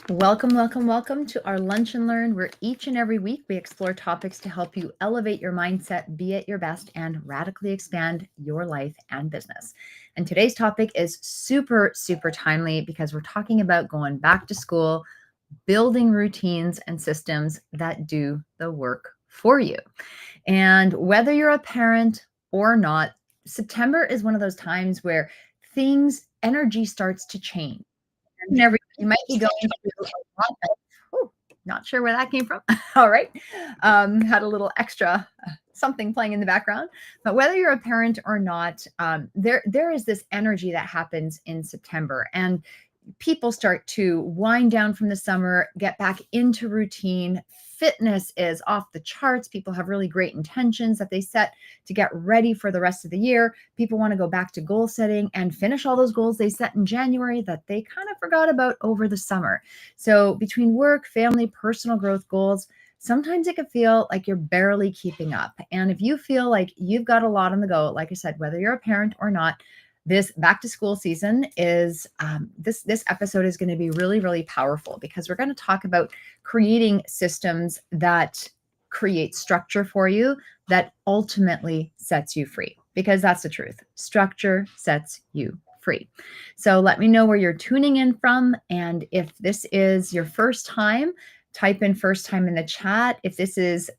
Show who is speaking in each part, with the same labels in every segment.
Speaker 1: Welcome, welcome, welcome to our Lunch and Learn, where each and every week we explore topics to help you elevate your mindset, be at your best, and radically expand your life and business. And today's topic is super, super timely because we're talking about going back to school, building routines and systems that do the work for you. And whether you're a parent or not, September is one of those times where energy starts to change. You might be going through a lot of, not sure where that came from. All right. Had a little extra something playing in the background. But whether you're a parent or not, there is this energy that happens in September. And people start to wind down from the summer, get back into routine. Fitness is off the charts. People have really great intentions that they set to get ready for the rest of the year. People want to go back to goal setting and finish all those goals they set in January that they kind of forgot about over the summer. So between work, family, personal growth goals, sometimes it can feel like you're barely keeping up. And if you feel like you've got a lot on the go, like I said, whether you're a parent or not, this back to school season is this episode is going to be really, really powerful because we're going to talk about creating systems that create structure for you that ultimately sets you free, because that's the truth. Structure sets you free. So let me know where you're tuning in from. And if this is your first time, type in first time in the chat. If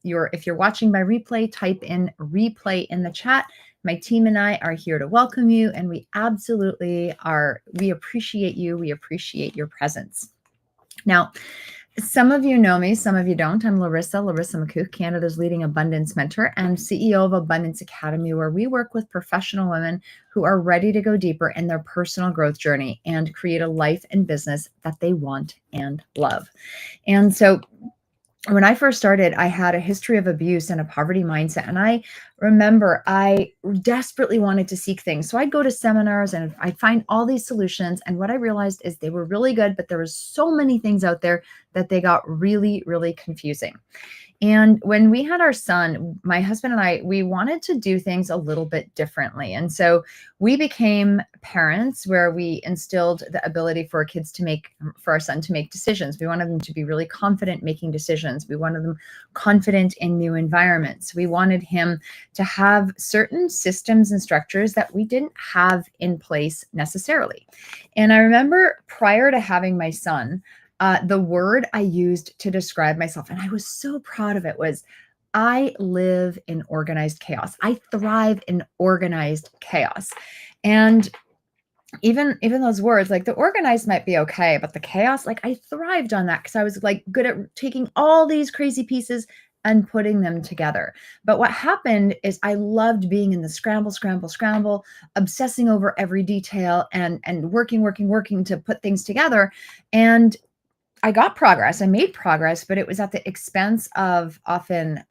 Speaker 1: you're watching by replay, type in replay in the chat. My team and I are here to welcome you, and we absolutely are. We appreciate you. We appreciate your presence. Now, some of you know me, some of you don't. I'm Larisa McCook, Canada's leading abundance mentor and CEO of Abundance Academy, where we work with professional women who are ready to go deeper in their personal growth journey and create a life and business that they want and love. And so when I first started, I had a history of abuse and a poverty mindset. And I remember I desperately wanted to seek things. So I'd go to seminars and I'd find all these solutions. And what I realized is they were really good, but there was so many things out there that they got really, really confusing. And when we had our son, my husband and I, we wanted to do things a little bit differently. And so we became parents where we instilled the ability for our son to make decisions. We wanted them to be really confident making decisions. We wanted them confident in new environments. We wanted him to have certain systems and structures that we didn't have in place necessarily. And I remember prior to having my son, the word I used to describe myself, and I was so proud of it, was I live in organized chaos. I thrive in organized chaos. And even those words, like the organized might be okay, but the chaos, like I thrived on that because I was like good at taking all these crazy pieces and putting them together. But what happened is I loved being in the scramble, obsessing over every detail and working to put things together. And I got progress. I made progress, but it was at the expense of often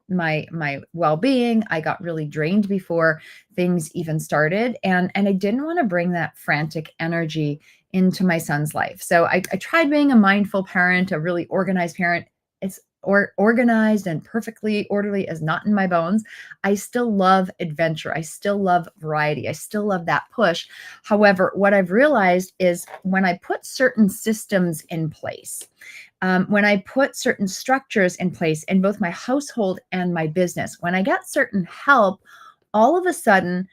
Speaker 1: my well-being. I got really drained before things even started, and I didn't want to bring that frantic energy into my son's life. So I tried being a mindful parent, a really organized parent. It's organized and perfectly orderly is not in my bones. I still love adventure. I still love variety. I still love that push. However, what I've realized is when I put certain systems in place, when I put certain structures in place in both my household and my business, when I get certain help, all of a sudden,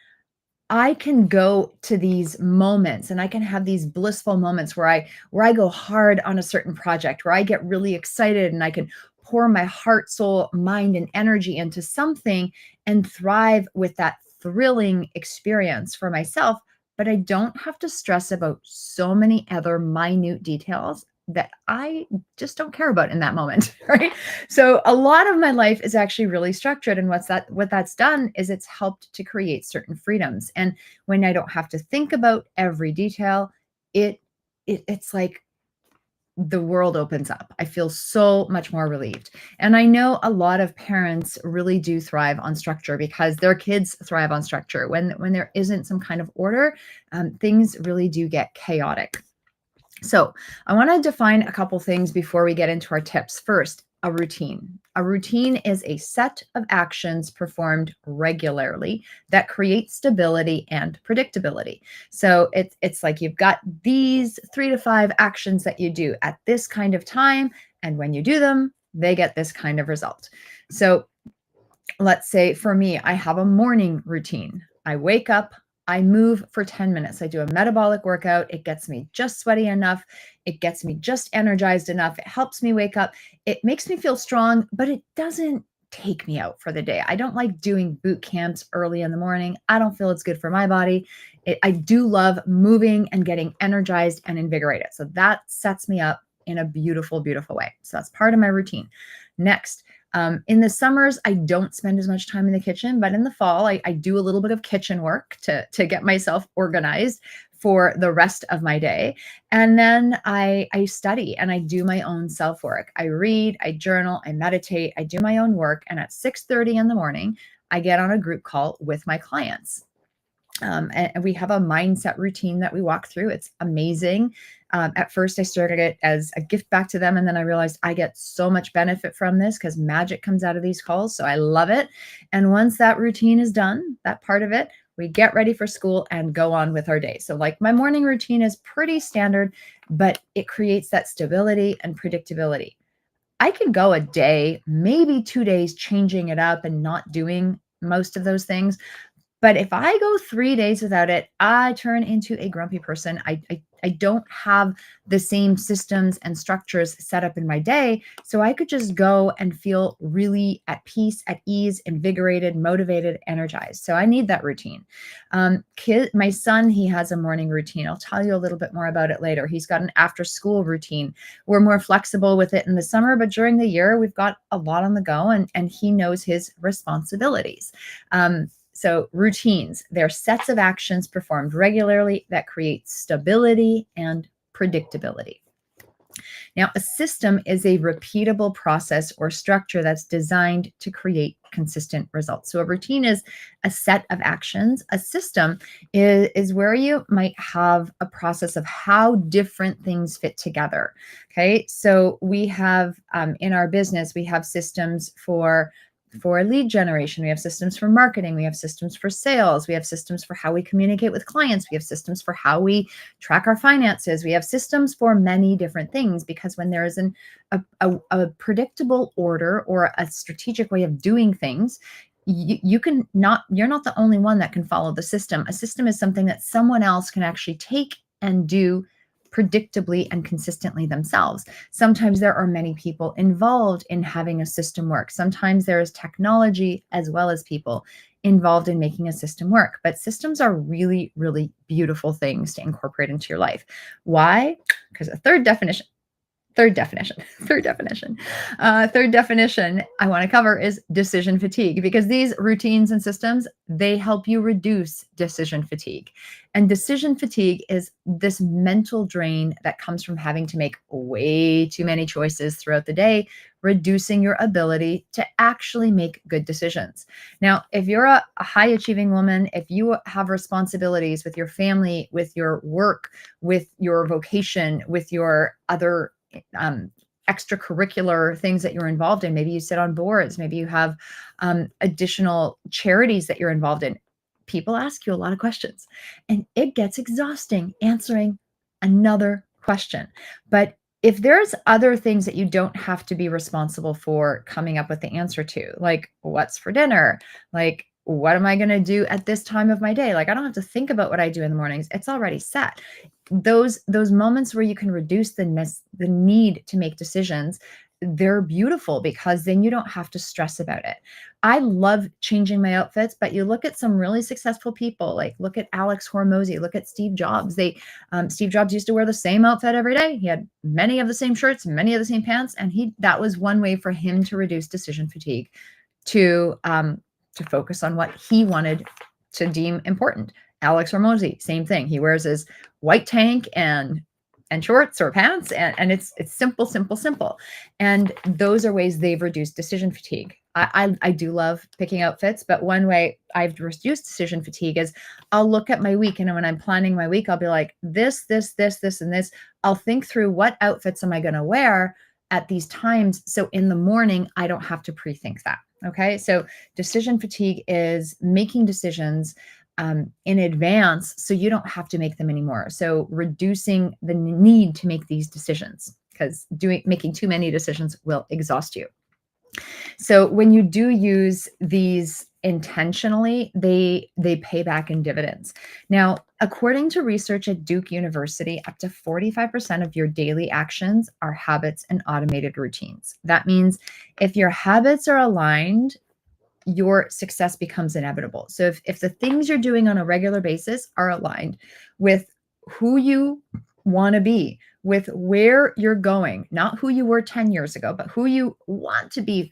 Speaker 1: I can go to these moments and I can have these blissful moments where I go hard on a certain project, where I get really excited and I can pour my heart, soul, mind, and energy into something and thrive with that thrilling experience for myself. But I don't have to stress about so many other minute details that I just don't care about in that moment, right? So a lot of my life is actually really structured, and what that's done is it's helped to create certain freedoms. And when I don't have to think about every detail, it's like the world opens up. I feel so much more relieved. And I know a lot of parents really do thrive on structure because their kids thrive on structure. When there isn't some kind of order, things really do get chaotic. So I want to define a couple things before we get into our tips. First, A routine. A routine is a set of actions performed regularly that create stability and predictability. So it's like you've got these 3 to 5 actions that you do at this kind of time, and when you do them, they get this kind of result. So let's say for me, I have a morning routine. I wake up, I move for 10 minutes. I do a metabolic workout. It gets me just sweaty enough. It gets me just energized enough. It helps me wake up. It makes me feel strong, but it doesn't take me out for the day. I don't like doing boot camps early in the morning. I don't feel it's good for my body. I do love moving and getting energized and invigorated. So that sets me up in a beautiful, beautiful way. So that's part of my routine. Next, in the summers, I don't spend as much time in the kitchen, but in the fall, I do a little bit of kitchen work to get myself organized for the rest of my day. And then I study and I do my own self work. I read, I journal, I meditate, I do my own work. And at 6:30 in the morning, I get on a group call with my clients. And we have a mindset routine that we walk through. It's amazing. At first, I started it as a gift back to them. And then I realized I get so much benefit from this because magic comes out of these calls. So I love it. And once that routine is done, that part of it, we get ready for school and go on with our day. So, like, my morning routine is pretty standard, but it creates that stability and predictability. I could go a day, maybe 2 days, changing it up and not doing most of those things. But if I go 3 days without it, I turn into a grumpy person. I don't have the same systems and structures set up in my day, so I could just go and feel really at peace, at ease, invigorated, motivated, energized. So I need that routine. My son, he has a morning routine. I'll tell you a little bit more about it later. He's got an after-school routine. We're more flexible with it in the summer, but during the year, we've got a lot on the go, and he knows his responsibilities. So routines, they're sets of actions performed regularly that create stability and predictability. Now, a system is a repeatable process or structure that's designed to create consistent results. So a routine is a set of actions. A system is where you might have a process of how different things fit together. Okay, so we have in our business, we have systems for lead generation. We have systems for marketing. We have systems for sales. We have systems for how we communicate with clients. We have systems for how we track our finances. We have systems for many different things because when there is a predictable order or a strategic way of doing things, you're not the only one that can follow the system. A system is something that someone else can actually take and do predictably and consistently themselves. Sometimes there are many people involved in having a system work. Sometimes there is technology as well as people involved in making a system work. But systems are really, really beautiful things to incorporate into your life. Why? Because a third definition Third definition. Third definition I want to cover is decision fatigue, because these routines and systems, they help you reduce decision fatigue. And decision fatigue is this mental drain that comes from having to make way too many choices throughout the day, reducing your ability to actually make good decisions. Now, if you're a high achieving woman, if you have responsibilities with your family, with your work, with your vocation, with your other extracurricular things that you're involved in. Maybe you sit on boards, maybe you have additional charities that you're involved in. People ask you a lot of questions, and it gets exhausting answering another question. But if there's other things that you don't have to be responsible for coming up with the answer to, like what's for dinner, like what am I going to do at this time of my day? Like I don't have to think about what I do in the mornings. It's already set. Those moments where you can reduce the need to make decisions, they're beautiful because then you don't have to stress about it. I love changing my outfits, but you look at some really successful people, like look at Alex Hormozy, look at Steve Jobs. Steve Jobs used to wear the same outfit every day. He had many of the same shirts, many of the same pants, and that was one way for him to reduce decision fatigue, to focus on what he wanted to deem important. Alex Hormozy, same thing. He wears his white tank and shorts or pants, and it's simple. And those are ways they've reduced decision fatigue. I do love picking outfits, but one way I've reduced decision fatigue is I'll look at my week, and when I'm planning my week, I'll be like, this, and this. I'll think through what outfits am I going to wear, at these times. So in the morning, I don't have to pre-think that. Okay. So decision fatigue is making decisions in advance so you don't have to make them anymore. So reducing the need to make these decisions, because making too many decisions will exhaust you. So when you do use these intentionally, they pay back in dividends. Now, according to research at Duke University, up to 45% of your daily actions are habits and automated routines. That means if your habits are aligned, your success becomes inevitable. So if the things you're doing on a regular basis are aligned with who you want to be, with where you're going, not who you were 10 years ago, but who you want to be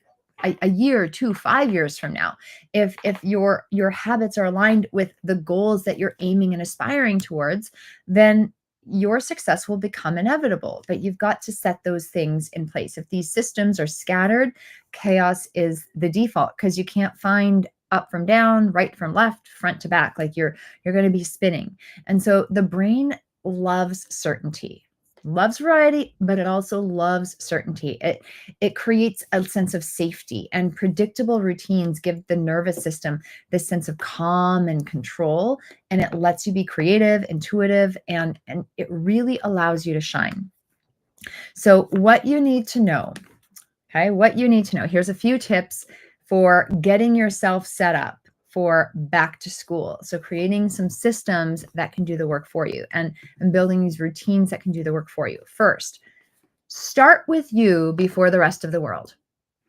Speaker 1: a year, 2, 5 years from now. If your habits are aligned with the goals that you're aiming and aspiring towards, then your success will become inevitable. But you've got to set those things in place. If these systems are scattered, chaos is the default, because you can't find up from down, right from left, front to back. Like you're going to be spinning. And so the brain loves certainty, loves variety, but it also loves certainty. It creates a sense of safety, and predictable routines give the nervous system this sense of calm and control, and it lets you be creative, intuitive, and it really allows you to shine. So what you need to know, okay, what you need to know, here's a few tips for getting yourself set up for back to school. So creating some systems that can do the work for you, and building these routines that can do the work for you. First, start with you before the rest of the world.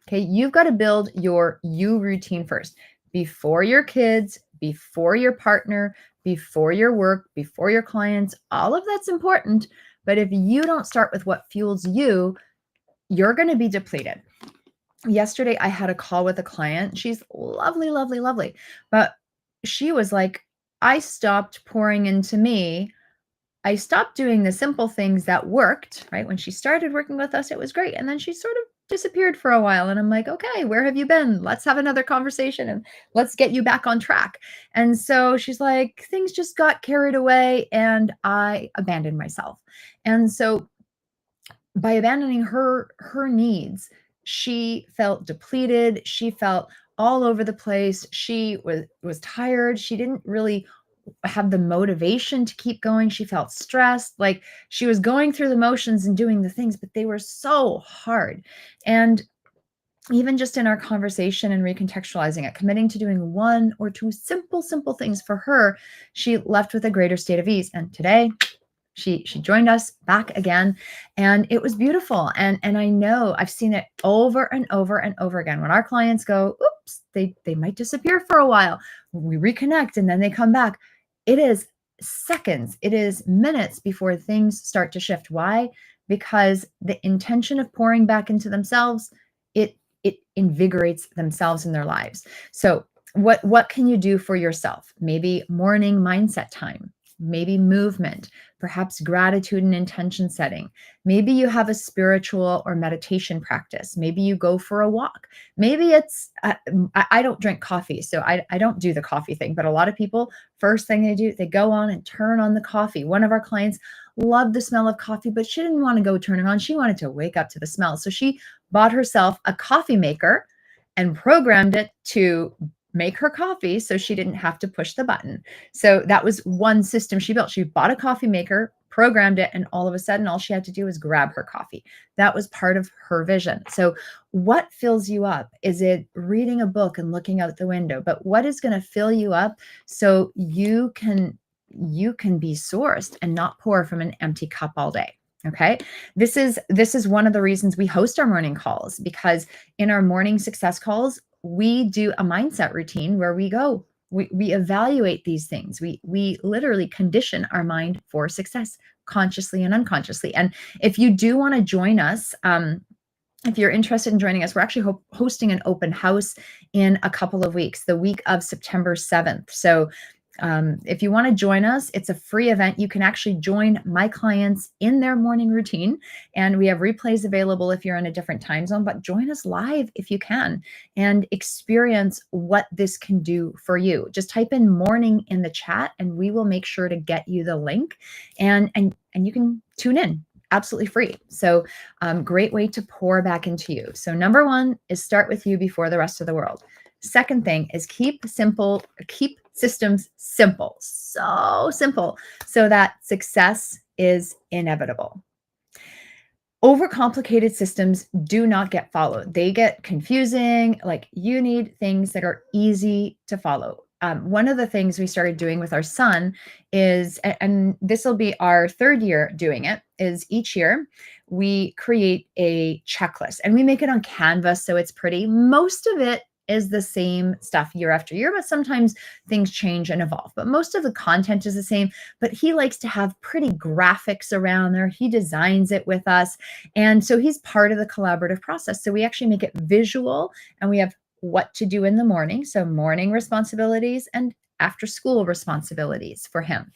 Speaker 1: Okay, you've got to build your you routine first, before your kids, before your partner, before your work, before your clients. All of that's important. But if you don't start with what fuels you, you're going to be depleted. Yesterday, I had a call with a client. She's lovely, lovely, lovely. But she was like, I stopped pouring into me. I stopped doing the simple things that worked, right? When she started working with us, it was great. And then she sort of disappeared for a while. And I'm like, okay, where have you been? Let's have another conversation and let's get you back on track. And so she's like, things just got carried away and I abandoned myself. And so by abandoning her needs, she felt depleted. She felt all over the place. She was tired. She didn't really have the motivation to keep going. She felt stressed, like she was going through the motions and doing the things, but they were so hard. And even just in our conversation and recontextualizing it, committing to doing 1 or 2 simple things for her, she left with a greater state of ease. And today, she joined us back again, and it was beautiful. And I know I've seen it over and over and over again. When our clients go, oops, they might disappear for a while. We reconnect and then they come back. It is seconds, it is minutes before things start to shift. Why? Because the intention of pouring back into themselves, it invigorates themselves in their lives. So what can you do for yourself? Maybe morning mindset time, maybe movement, perhaps gratitude and intention setting. Maybe you have a spiritual or meditation practice. Maybe you go for a walk. Maybe it's, I don't drink coffee, so I don't do the coffee thing, but a lot of people, first thing they do, they go on and turn on the coffee. One of our clients loved the smell of coffee, but she didn't want to go turn it on. She wanted to wake up to the smell. So she bought herself a coffee maker and programmed it to make her coffee so she didn't have to push the button. So that was one system she built. She bought a coffee maker, programmed it, and all of a sudden, all she had to do was grab her coffee. That was part of her vision. So what fills you up? Is it reading a book and looking out the window? But what is going to fill you up so you can be sourced and not pour from an empty cup all day? Okay. This is one of the reasons we host our morning calls, because in our morning success calls, we do a mindset routine where we evaluate these things. We literally condition our mind for success, consciously and unconsciously. And if you do want to join us, if you're interested in joining us, we're actually hosting an open house in a couple of weeks, the week of September 7th. So if you want to join us, it's a free event. You can actually join my clients in their morning routine, and we have replays available if you're in a different time zone, but join us live if you can and experience what this can do for you. Just type in morning in the chat and we will make sure to get you the link, and you can tune in. absolutely free. So great way to pour back into you. So number one is start with you before the rest of the world. Second thing is keep systems simple, so simple, so that success is inevitable. Overcomplicated systems do not get followed. They get confusing. Like, you need things that are easy to follow. One of the things we started doing with our son is, and this will be our third year doing it, is each year we create a checklist and we make it on Canvas so it's pretty. Most of it is the same stuff year after year, but sometimes things change and evolve. But most of the content is the same. But he likes to have pretty graphics around there. He designs it with us. And so he's part of the collaborative process. So we actually make it visual, and we have what to do in the morning. So morning responsibilities and after school responsibilities for him.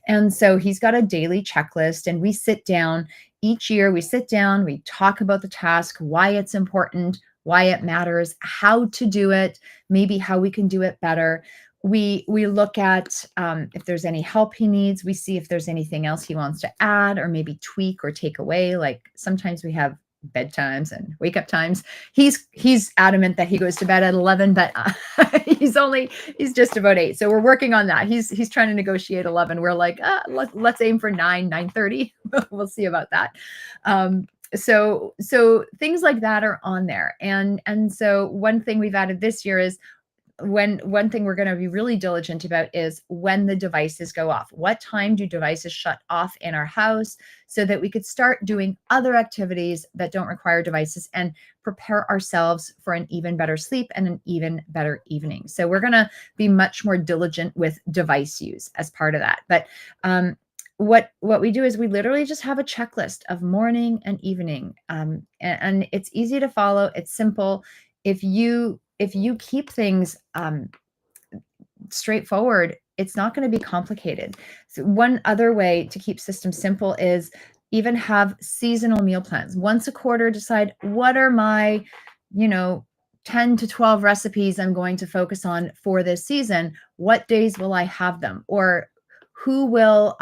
Speaker 1: And so he's got a daily checklist, and we sit down each year. We sit down, we talk about the task, why it's important, why it matters, how to do it, maybe how we can do it better. We look at if there's any help he needs. We see if there's anything else he wants to add or maybe tweak or take away. Like, sometimes we have bedtimes and wake up times. He's adamant that he goes to bed at 11, but he's just about 8. So we're working on that. He's trying to negotiate 11. We're like, let's aim for 9:30. We'll see about that. So things like that are on there. And so one thing we've added this year is, one thing we're going to be really diligent about is when the devices go off. What time do devices shut off in our house, so that we could start doing other activities that don't require devices and prepare ourselves for an even better sleep and an even better evening. So we're going to be much more diligent with device use as part of that. But what we do is we literally just have a checklist of morning and evening, and it's easy to follow. It's simple. If you keep things straightforward, it's not going to be complicated. So one other way to keep systems simple is even have seasonal meal plans. Once a quarter, decide what are my 10 to 12 recipes I'm going to focus on for this season. What days will I have them? Or who will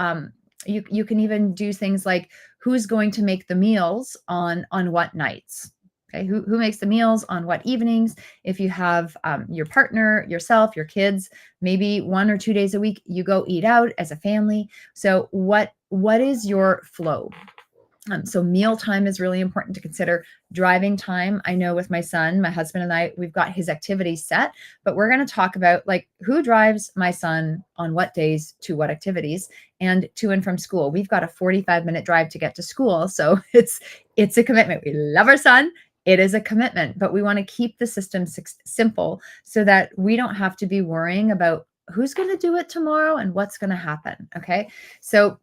Speaker 1: you can even do things like, who's going to make the meals on what nights. Okay, who makes the meals on what evenings? If you have your partner, yourself, your kids, maybe 1 or 2 days a week, you go eat out as a family. So what is your flow? So meal time is really important to consider. Driving time, I know with my son, my husband and I, we've got his activities set, but we're going to talk about, like, who drives my son on what days to what activities and to and from school. We've got a 45-minute drive to get to school. So it's a commitment. We love our son. It is a commitment, but we want to keep the system simple so that we don't have to be worrying about who's going to do it tomorrow and what's going to happen. Okay. So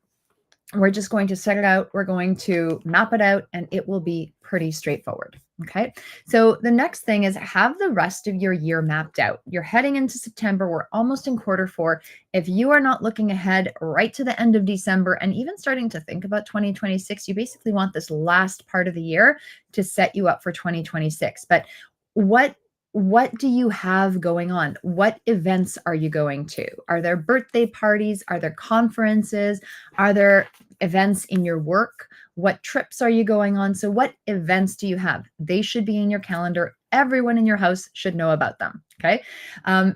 Speaker 1: we're just going to set it out. We're going to map it out, and it will be pretty straightforward. Okay. So the next thing is, have the rest of your year mapped out. You're heading into September. We're almost in quarter 4. If you are not looking ahead right to the end of December and even starting to think about 2026, you basically want this last part of the year to set you up for 2026. But what do you have going on? What events are you going to? Are there birthday parties? Are there conferences? Are there events in your work? What trips are you going on? So what events do you have? They should be in your calendar. Everyone in your house should know about them. Okay.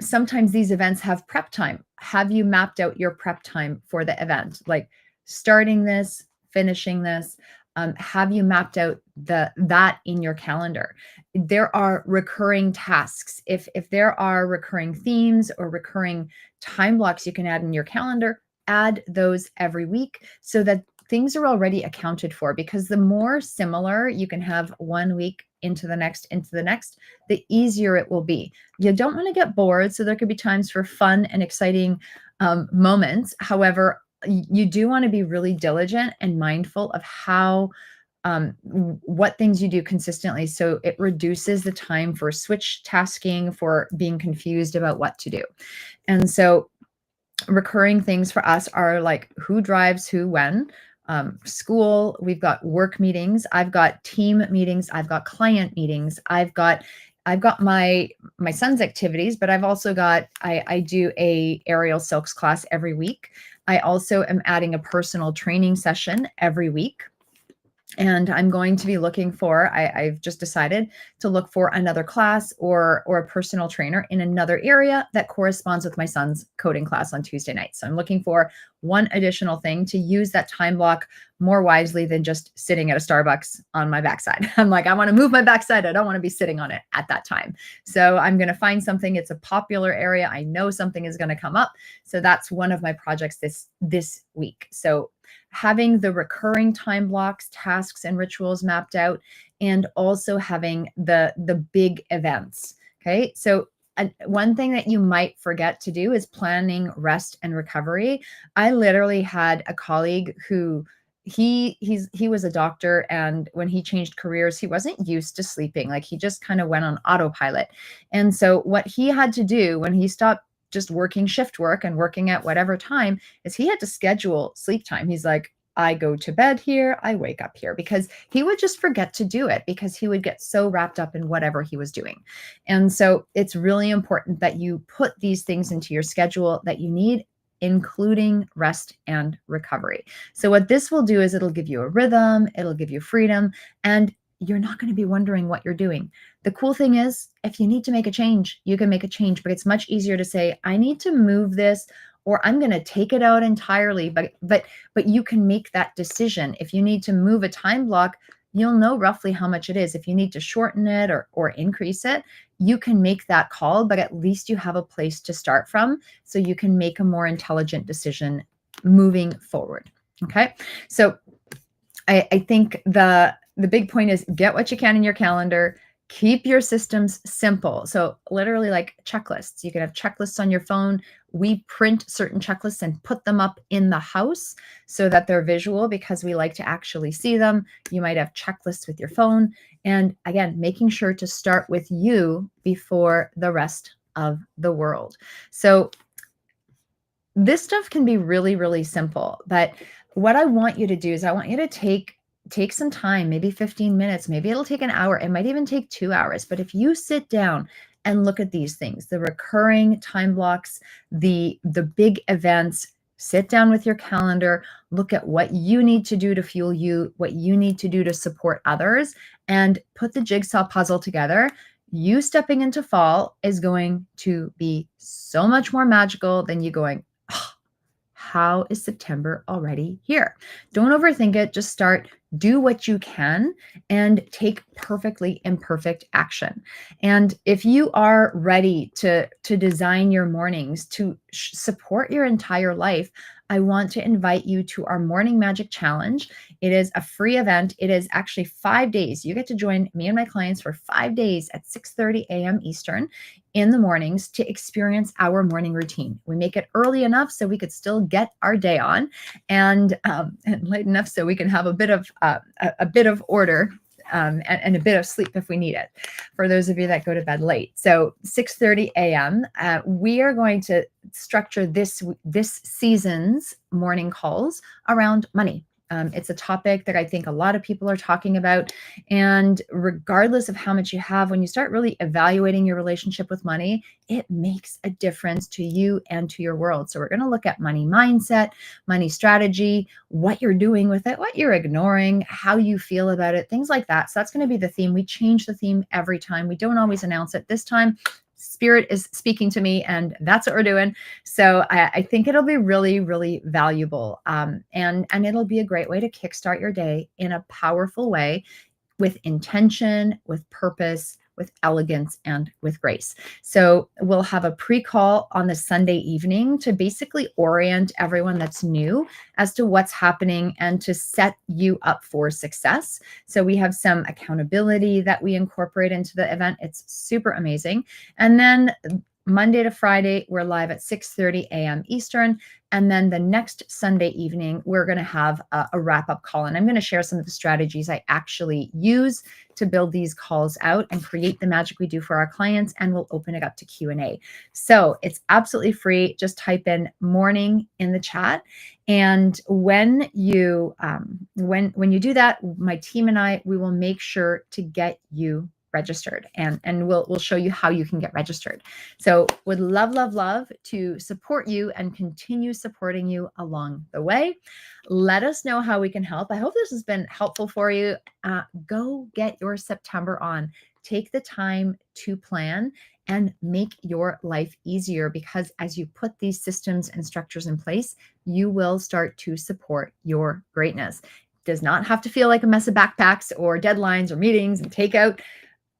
Speaker 1: Sometimes these events have prep time. Have you mapped out your prep time for the event? Like, starting this, finishing this. Have you mapped out that in your calendar? There are recurring tasks. If there are recurring themes or recurring time blocks you can add in your calendar, add those every week so that things are already accounted for, because the more similar you can have one week into the next, the easier it will be. You don't want to get bored. So there could be times for fun and exciting moments. However, you do want to be really diligent and mindful of how what things you do consistently, so it reduces the time for switch tasking, for being confused about what to do. And so recurring things for us are like, who drives who when. School, we've got work meetings, I've got team meetings, I've got client meetings, I've got my son's activities, but I've also got, I do a aerial silks class every week. I also am adding a personal training session every week. And I'm going to be looking for, I've just decided to look for another class or a personal trainer in another area that corresponds with my son's coding class on Tuesday night. So I'm looking for one additional thing to use that time block more wisely than just sitting at a Starbucks on my backside. I'm like, I want to move my backside. I don't want to be sitting on it at that time. So I'm going to find something. It's a popular area. I know something is going to come up. So that's one of my projects this week. So having the recurring time blocks, tasks, and rituals mapped out, and also having the big events. Okay, so one thing that you might forget to do is planning rest and recovery. I literally had a colleague who he was a doctor, and when he changed careers, he wasn't used to sleeping. Like, he just kind of went on autopilot. And so what he had to do when he stopped just working shift work and working at whatever time is he had to schedule sleep time. He's like, I go to bed here, I wake up here, because he would just forget to do it because he would get so wrapped up in whatever he was doing. And so it's really important that you put these things into your schedule that you need, including rest and recovery. So what this will do is it'll give you a rhythm, it'll give you freedom, and you're not going to be wondering what you're doing. The cool thing is, if you need to make a change, you can make a change, but it's much easier to say, I need to move this, or I'm going to take it out entirely. But you can make that decision. If you need to move a time block, you'll know roughly how much it is. If you need to shorten it or increase it, you can make that call, but at least you have a place to start from so you can make a more intelligent decision moving forward. Okay. So I think the big point is get what you can in your calendar. Keep your systems simple. So literally like checklists. You can have checklists on your phone. We print certain checklists and put them up in the house so that they're visual because we like to actually see them. You might have checklists with your phone. And again, making sure to start with you before the rest of the world. So this stuff can be really, really simple, but what I want you to do is I want you to take some time, maybe 15 minutes, maybe it'll take an hour, it might even take 2 hours, but if you sit down and look at these things, the recurring time blocks, the big events, sit down with your calendar, look at what you need to do to fuel you, what you need to do to support others, and put the jigsaw puzzle together. You stepping into fall is going to be so much more magical than you going, how is September already here? Don't overthink it. Just start, do what you can, and take perfectly imperfect action. And if you are ready to design your mornings to support your entire life, I want to invite you to our Morning Magic Challenge. It is a free event. It is actually 5 days. You get to join me and my clients for 5 days at 6:30 a.m. Eastern in the mornings to experience our morning routine. We make it early enough so we could still get our day on, and late enough so we can have a bit of order and a bit of sleep if we need it, for those of you that go to bed late. So 6:30 a.m. We are going to structure this season's morning calls around money. It's a topic that I think a lot of people are talking about. And regardless of how much you have, when you start really evaluating your relationship with money, it makes a difference to you and to your world. So we're going to look at money mindset, money strategy, what you're doing with it, what you're ignoring, how you feel about it, things like that. So that's going to be the theme. We change the theme every time. We don't always announce it. This time, Spirit is speaking to me, and that's what we're doing. So I think it'll be really, really valuable. And it'll be a great way to kickstart your day in a powerful way, with intention, with purpose, with elegance, and with grace. So we'll have a pre-call on the Sunday evening to basically orient everyone that's new as to what's happening and to set you up for success. So we have some accountability that we incorporate into the event. It's super amazing. And then Monday to Friday, we're live at 6:30 a.m. Eastern. And then the next Sunday evening, we're going to have a wrap-up call. And I'm going to share some of the strategies I actually use to build these calls out and create the magic we do for our clients. And we'll open it up to Q&A. So it's absolutely free. Just type in morning in the chat. And when you do that, my team and I, we will make sure to get you registered, and we'll show you how you can get registered. So would love to support you and continue supporting you along the way. Let us know how we can help. I hope this has been helpful for you. Go get your September on. Take the time to plan and make your life easier, because as you put these systems and structures in place, you will start to support your greatness. It does not have to feel like a mess of backpacks or deadlines or meetings and takeout.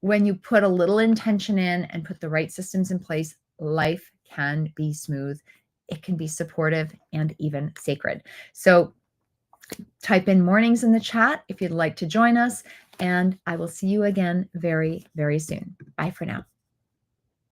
Speaker 1: When you put a little intention in and put the right systems in place, life can be smooth. It can be supportive and even sacred. So type in mornings in the chat if you'd like to join us, and I will see you again very, very soon. Bye for now.